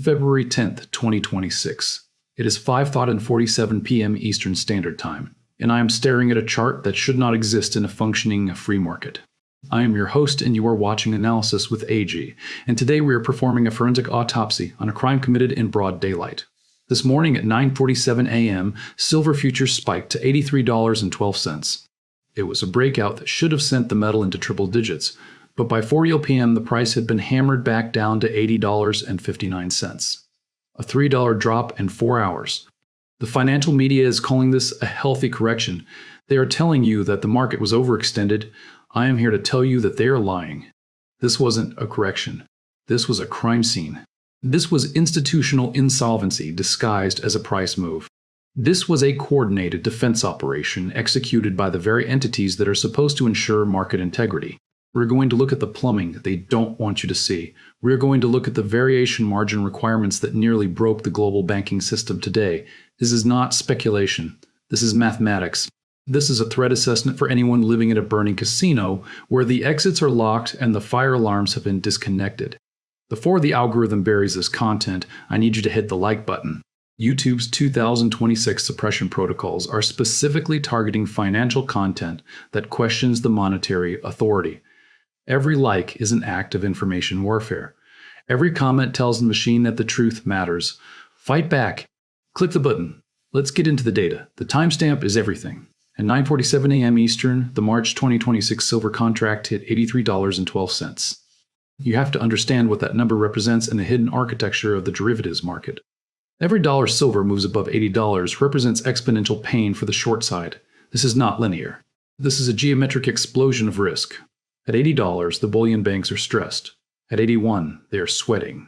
February 10th, 2026. It is 5:47 p.m. Eastern Standard Time, and I am staring at a chart that should not exist in a functioning free market. I am your host, and you are watching Analysis with AG, and today we are performing a forensic autopsy on a crime committed in broad daylight. This morning at 9:47 a.m., silver futures spiked to $83.12. It was a breakout that should have sent the metal into triple digits, but by 4 p.m. the price had been hammered back down to $80.59. A $3 drop in 4 hours. The financial media is calling this a healthy correction. They are telling you that the market was overextended. I am here to tell you that they are lying. This wasn't a correction. This was a crime scene. This was institutional insolvency disguised as a price move. This was a coordinated defense operation executed by the very entities that are supposed to ensure market integrity. We're going to look at the plumbing they don't want you to see. We're going to look at the variation margin requirements that nearly broke the global banking system today. This is not speculation. This is mathematics. This is a threat assessment for anyone living in a burning casino where the exits are locked and the fire alarms have been disconnected. Before the algorithm buries this content, I need you to hit the like button. YouTube's 2026 suppression protocols are specifically targeting financial content that questions the monetary authority. Every like is an act of information warfare. Every comment tells the machine that the truth matters. Fight back. Click the button. Let's get into the data. The timestamp is everything. At 9:47 a.m. Eastern, the March 2026 silver contract hit $83.12. You have to understand what that number represents in the hidden architecture of the derivatives market. Every dollar silver moves above $80 represents exponential pain for the short side. This is not linear. This is a geometric explosion of risk. At $80, the bullion banks are stressed. At $81, they are sweating.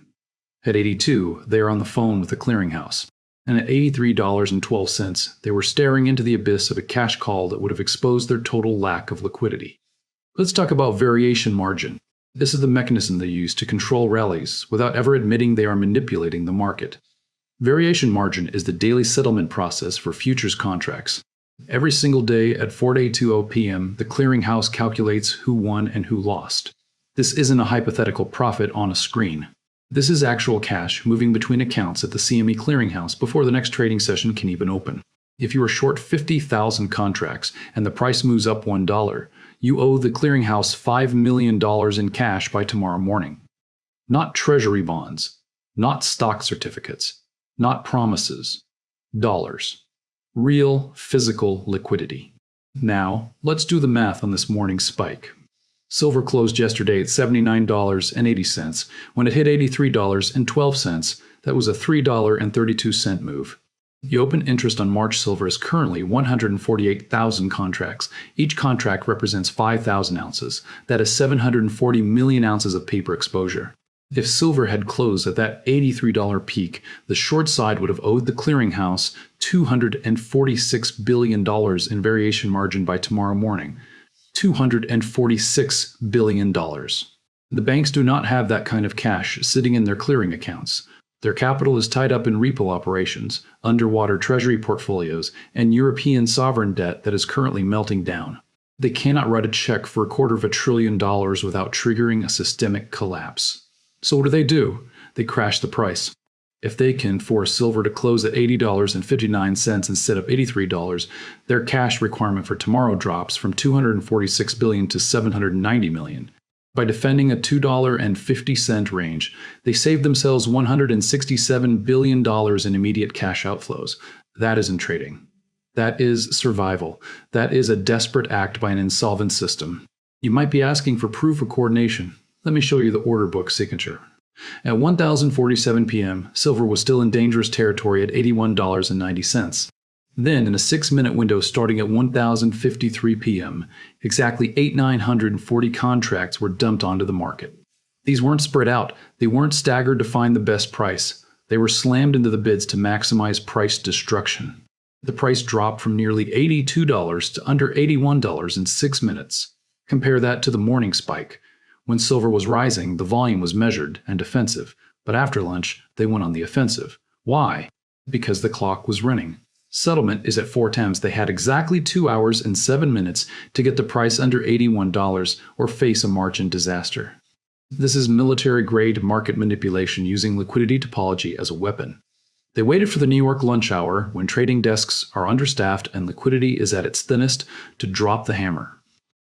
At $82, they are on the phone with the clearinghouse. And at $83.12, they were staring into the abyss of a cash call that would have exposed their total lack of liquidity. Let's talk about variation margin. This is the mechanism they use to control rallies without ever admitting they are manipulating the market. Variation margin is the daily settlement process for futures contracts. Every single day at 4:20 p.m., the clearinghouse calculates who won and who lost. This isn't a hypothetical profit on a screen. This is actual cash moving between accounts at the CME clearinghouse before the next trading session can even open. If you are short 50,000 contracts and the price moves up $1, you owe the clearinghouse $5 million in cash by tomorrow morning. Not treasury bonds, not stock certificates, not promises. Dollars. Real physical liquidity. Now, let's do the math on this morning's spike. Silver closed yesterday at $79.80. When it hit $83.12, that was a $3.32 move. The open interest on March silver is currently 148,000 contracts. Each contract represents 5,000 ounces. That is 740 million ounces of paper exposure. If silver had closed at that $83 peak, the short side would have owed the clearinghouse $246 billion in variation margin by tomorrow morning. $246 billion. The banks do not have that kind of cash sitting in their clearing accounts. Their capital is tied up in repo operations, underwater treasury portfolios, and European sovereign debt that is currently melting down. They cannot write a check for $250 billion without triggering a systemic collapse. So what do? They crash the price. If they can force silver to close at $80.59 instead of $83, their cash requirement for tomorrow drops from $246 billion to $790 million. By defending a $2.50 range, they save themselves $167 billion in immediate cash outflows. That isn't trading. That is survival. That is a desperate act by an insolvent system. You might be asking for proof of coordination. Let me show you the order book signature. At 1:47 p.m., silver was still in dangerous territory at $81.90. Then, in a 6-minute window starting at 1:53 p.m., exactly 8,940 contracts were dumped onto the market. These weren't spread out. They weren't staggered to find the best price. They were slammed into the bids to maximize price destruction. The price dropped from nearly $82 to under $81 in 6 minutes. Compare that to the morning spike. When silver was rising, the volume was measured and defensive, but after lunch, they went on the offensive. Why? Because the clock was running. Settlement is at 4:10. They had exactly 2 hours and 7 minutes to get the price under $81 or face a margin disaster. This is military-grade market manipulation using liquidity topology as a weapon. They waited for the New York lunch hour when trading desks are understaffed and liquidity is at its thinnest to drop the hammer.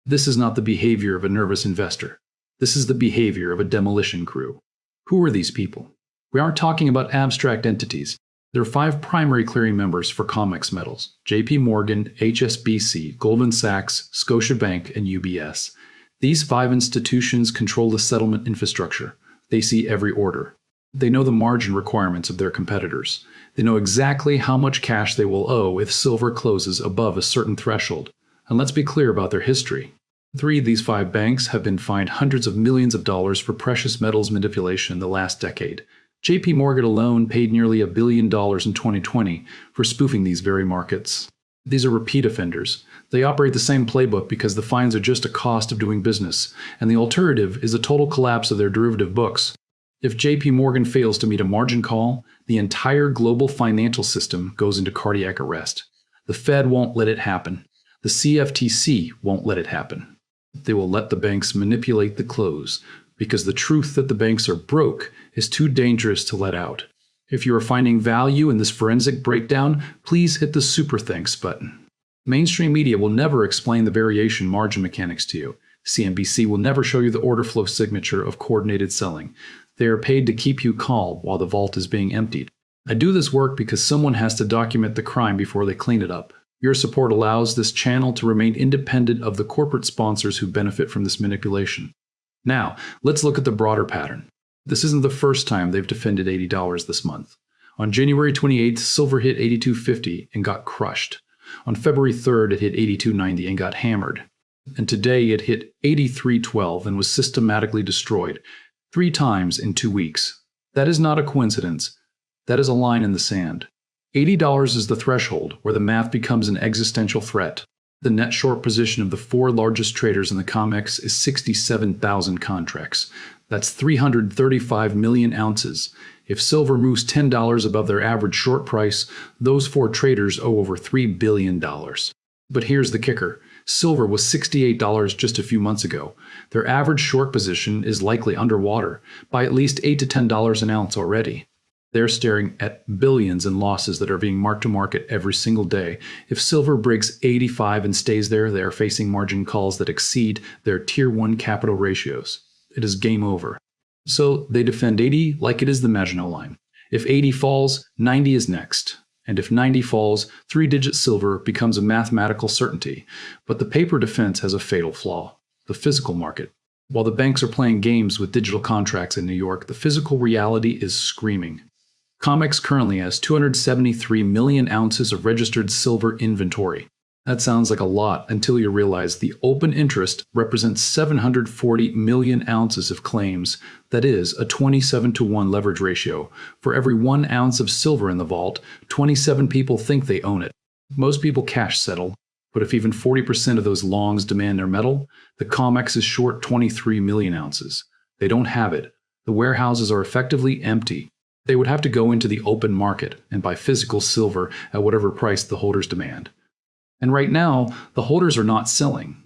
This is not the behavior of a nervous investor. This is the behavior of a demolition crew. Who are these people? We aren't talking about abstract entities. There are 5 primary clearing members for COMEX metals: JP Morgan, HSBC, Goldman Sachs, Scotiabank, and UBS. These 5 institutions control the settlement infrastructure. They see every order. They know the margin requirements of their competitors. They know exactly how much cash they will owe if silver closes above a certain threshold. And let's be clear about their history. 3 of these 5 banks have been fined hundreds of millions of dollars for precious metals manipulation in the last decade. JP Morgan alone paid nearly $1 billion in 2020 for spoofing these very markets. These are repeat offenders. They operate the same playbook because the fines are just a cost of doing business, and the alternative is a total collapse of their derivative books. If JP Morgan fails to meet a margin call, the entire global financial system goes into cardiac arrest. The Fed won't let it happen. The CFTC won't let it happen. They will let the banks manipulate the close, because the truth that the banks are broke is too dangerous to let out. If you are finding value in this forensic breakdown, please hit the super thanks button. Mainstream media will never explain the variation margin mechanics to you. CNBC will never show you the order flow signature of coordinated selling. They are paid to keep you calm while the vault is being emptied. I do this work because someone has to document the crime before they clean it up. Your support allows this channel to remain independent of the corporate sponsors who benefit from this manipulation. Now, let's look at the broader pattern. This isn't the first time they've defended $80 this month. On January 28th, silver hit $82.50 and got crushed. On February 3rd, it hit $82.90 and got hammered. And today it hit $83.12 and was systematically destroyed 3 times in 2 weeks. That is not a coincidence. That is a line in the sand. $80 is the threshold where the math becomes an existential threat. The net short position of the 4 largest traders in the COMEX is 67,000 contracts. That's 335 million ounces. If silver moves $10 above their average short price, those 4 traders owe over $3 billion. But here's the kicker. Silver was $68 just a few months ago. Their average short position is likely underwater by at least $8 to $10 an ounce already. They're staring at billions in losses that are being marked to market every single day. If silver breaks 85 and stays there, they are facing margin calls that exceed their Tier 1 capital ratios. It is game over. So they defend 80 like it is the Maginot Line. If 80 falls, 90 is next. And if 90 falls, 3-digit silver becomes a mathematical certainty. But the paper defense has a fatal flaw: the physical market. While the banks are playing games with digital contracts in New York, the physical reality is screaming. COMEX currently has 273 million ounces of registered silver inventory. That sounds like a lot until you realize the open interest represents 740 million ounces of claims. That is a 27-to-1 leverage ratio. For every 1 ounce of silver in the vault, 27 people think they own it. Most people cash settle, but if even 40% of those longs demand their metal, the COMEX is short 23 million ounces. They don't have it. The warehouses are effectively empty. They would have to go into the open market and buy physical silver at whatever price the holders demand. And right now, the holders are not selling.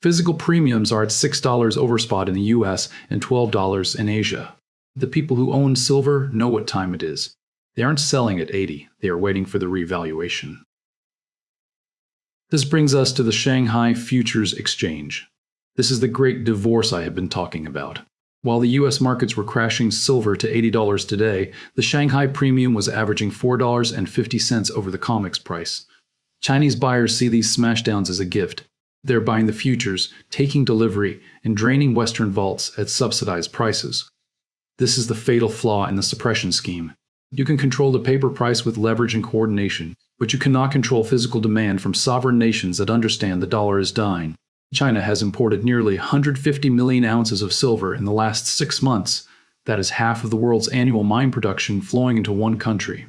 Physical premiums are at $6 overspot in the US and $12 in Asia. The people who own silver know what time it is. They aren't selling at 80. They are waiting for the revaluation. This brings us to the Shanghai Futures Exchange. This is the great divorce I have been talking about. While the US markets were crashing silver to $80 today, the Shanghai premium was averaging $4.50 over the COMEX price. Chinese buyers see these smashdowns as a gift. They're buying the futures, taking delivery, and draining Western vaults at subsidized prices. This is the fatal flaw in the suppression scheme. You can control the paper price with leverage and coordination, but you cannot control physical demand from sovereign nations that understand the dollar is dying. China has imported nearly 150 million ounces of silver in the last 6 months. That is half of the world's annual mine production flowing into one country.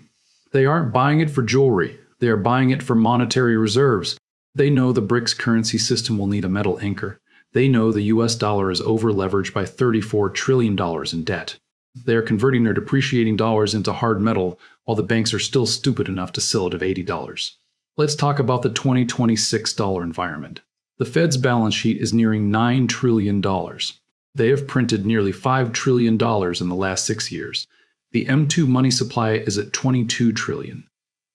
They aren't buying it for jewelry. They are buying it for monetary reserves. They know the BRICS currency system will need a metal anchor. They know the US dollar is over-leveraged by $34 trillion in debt. They are converting their depreciating dollars into hard metal, while the banks are still stupid enough to sell it at $80. Let's talk about the 2026 dollar environment. The Fed's balance sheet is nearing $9 trillion. They have printed nearly $5 trillion in the last 6 years. The M2 money supply is at $22 trillion.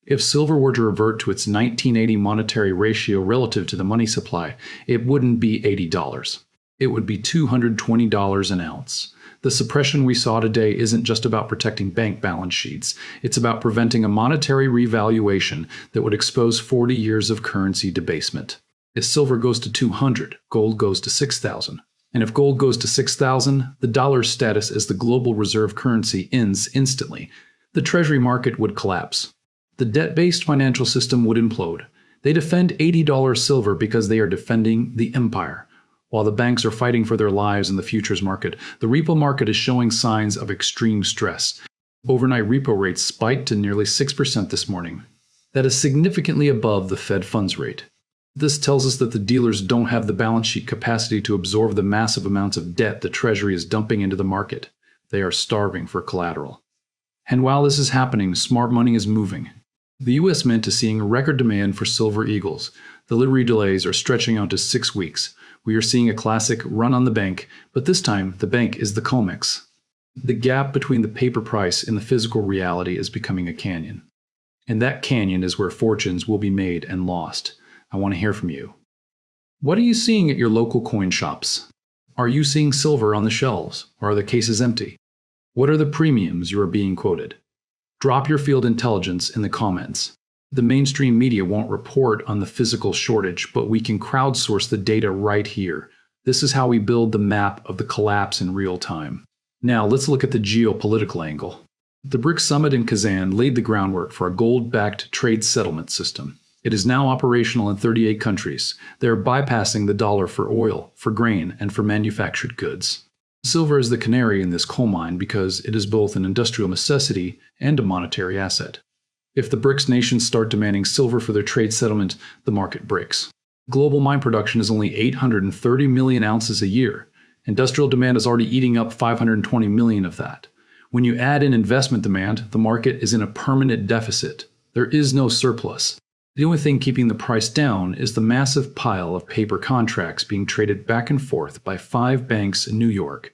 If silver were to revert to its 1980 monetary ratio relative to the money supply, it wouldn't be $80. It would be $220 an ounce. The suppression we saw today isn't just about protecting bank balance sheets. It's about preventing a monetary revaluation that would expose 40 years of currency debasement. If silver goes to 200, gold goes to 6,000. And if gold goes to 6,000, the dollar's status as the global reserve currency ends instantly. The treasury market would collapse. The debt-based financial system would implode. They defend $80 silver because they are defending the empire. While the banks are fighting for their lives in the futures market, the repo market is showing signs of extreme stress. Overnight repo rates spiked to nearly 6% this morning. That is significantly above the Fed funds rate. This tells us that the dealers don't have the balance sheet capacity to absorb the massive amounts of debt the Treasury is dumping into the market. They are starving for collateral. And while this is happening, smart money is moving. The U.S. Mint is seeing a record demand for silver eagles. Delivery delays are stretching out to 6 weeks. We are seeing a classic run on the bank, but this time the bank is the COMEX. The gap between the paper price and the physical reality is becoming a canyon. And that canyon is where fortunes will be made and lost. I want to hear from you. What are you seeing at your local coin shops? Are you seeing silver on the shelves, or are the cases empty? What are the premiums you are being quoted? Drop your field intelligence in the comments. The mainstream media won't report on the physical shortage, but we can crowdsource the data right here. This is how we build the map of the collapse in real time. Now let's look at the geopolitical angle. The BRICS summit in Kazan laid the groundwork for a gold-backed trade settlement system. It is now operational in 38 countries. They are bypassing the dollar for oil, for grain, and for manufactured goods. Silver is the canary in this coal mine because it is both an industrial necessity and a monetary asset. If the BRICS nations start demanding silver for their trade settlement, the market breaks. Global mine production is only 830 million ounces a year. Industrial demand is already eating up 520 million of that. When you add in investment demand, the market is in a permanent deficit. There is no surplus. The only thing keeping the price down is the massive pile of paper contracts being traded back and forth by 5 banks in New York.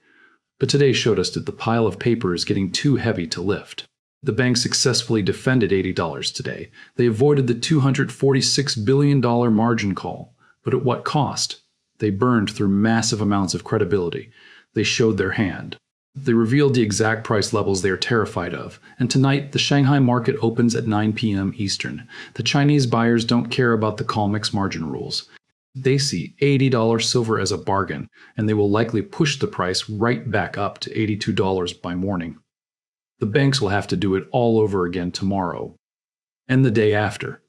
But today showed us that the pile of paper is getting too heavy to lift. The banks successfully defended $80 today. They avoided the $246 billion margin call. But at what cost? They burned through massive amounts of credibility. They showed their hand. They revealed the exact price levels they are terrified of, and tonight the Shanghai market opens at 9 p.m. Eastern. The Chinese buyers don't care about the COMEX margin rules. They see $80 silver as a bargain, and they will likely push the price right back up to $82 by morning. The banks will have to do it all over again tomorrow, and the day after,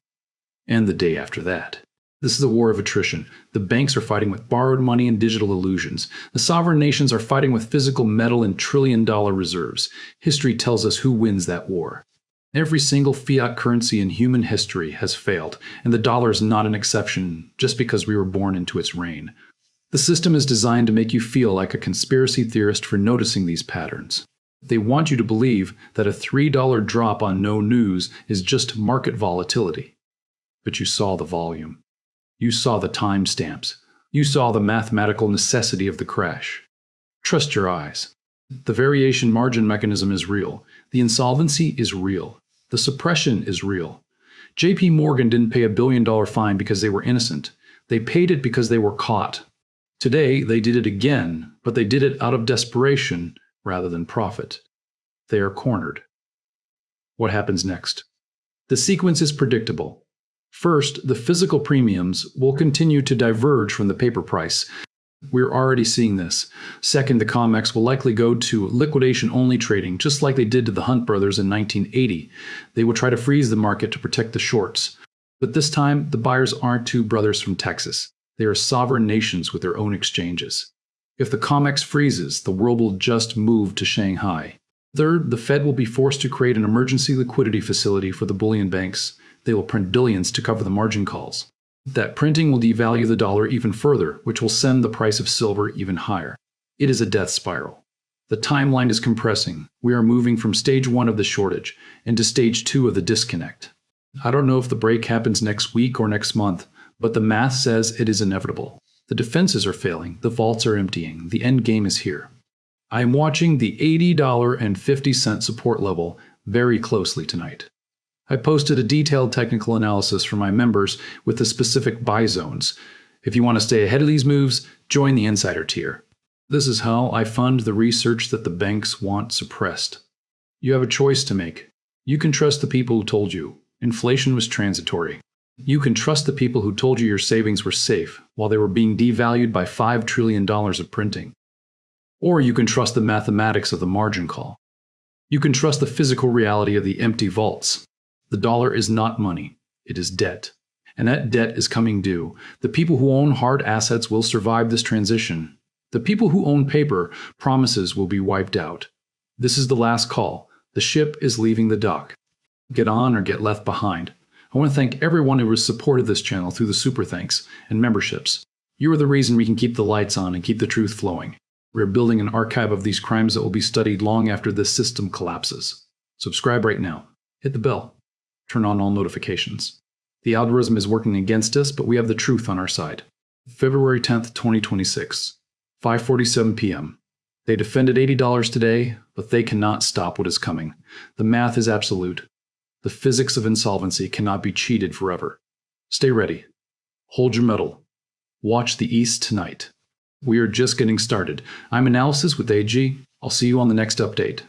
and the day after that. This is a war of attrition. The banks are fighting with borrowed money and digital illusions. The sovereign nations are fighting with physical metal and trillion-dollar reserves. History tells us who wins that war. Every single fiat currency in human history has failed, and the dollar is not an exception just because we were born into its reign. The system is designed to make you feel like a conspiracy theorist for noticing these patterns. They want you to believe that a $3 drop on no news is just market volatility. But you saw the volume. You saw the timestamps. You saw the mathematical necessity of the crash. Trust your eyes. The variation margin mechanism is real. The insolvency is real. The suppression is real. JP Morgan didn't pay $1 billion fine because they were innocent. They paid it because they were caught. Today, they did it again, but they did it out of desperation rather than profit. They are cornered. What happens next? The sequence is predictable. First, the physical premiums will continue to diverge from the paper price. We're already seeing this. Second, the COMEX will likely go to liquidation-only trading, just like they did to the Hunt brothers in 1980. They will try to freeze the market to protect the shorts. But this time, the buyers aren't 2 brothers from Texas. They are sovereign nations with their own exchanges. If the COMEX freezes, the world will just move to Shanghai. Third, the Fed will be forced to create an emergency liquidity facility for the bullion banks. They will print billions to cover the margin calls. That printing will devalue the dollar even further, which will send the price of silver even higher. It is a death spiral. The timeline is compressing. We are moving from stage 1 of the shortage into stage 2 of the disconnect. I don't know if the break happens next week or next month, but the math says it is inevitable. The defenses are failing, the vaults are emptying, the end game is here. I am watching the $80.50 support level very closely tonight. I posted a detailed technical analysis for my members with the specific buy zones. If you want to stay ahead of these moves, join the insider tier. This is how I fund the research that the banks want suppressed. You have a choice to make. You can trust the people who told you inflation was transitory. You can trust the people who told you your savings were safe while they were being devalued by $5 trillion of printing. Or you can trust the mathematics of the margin call. You can trust the physical reality of the empty vaults. The dollar is not money, it is debt. And that debt is coming due. The people who own hard assets will survive this transition. The people who own paper, promises will be wiped out. This is the last call. The ship is leaving the dock. Get on or get left behind. I want to thank everyone who has supported this channel through the super thanks and memberships. You are the reason we can keep the lights on and keep the truth flowing. We are building an archive of these crimes that will be studied long after this system collapses. Subscribe right now. Hit the bell. Turn on all notifications. The algorithm is working against us, but we have the truth on our side. February 10th, 2026, 5:47 p.m. They defended $80 today, but they cannot stop what is coming. The math is absolute. The physics of insolvency cannot be cheated forever. Stay ready. Hold your mettle. Watch the East tonight. We are just getting started. I'm Analysis with AG. I'll see you on the next update.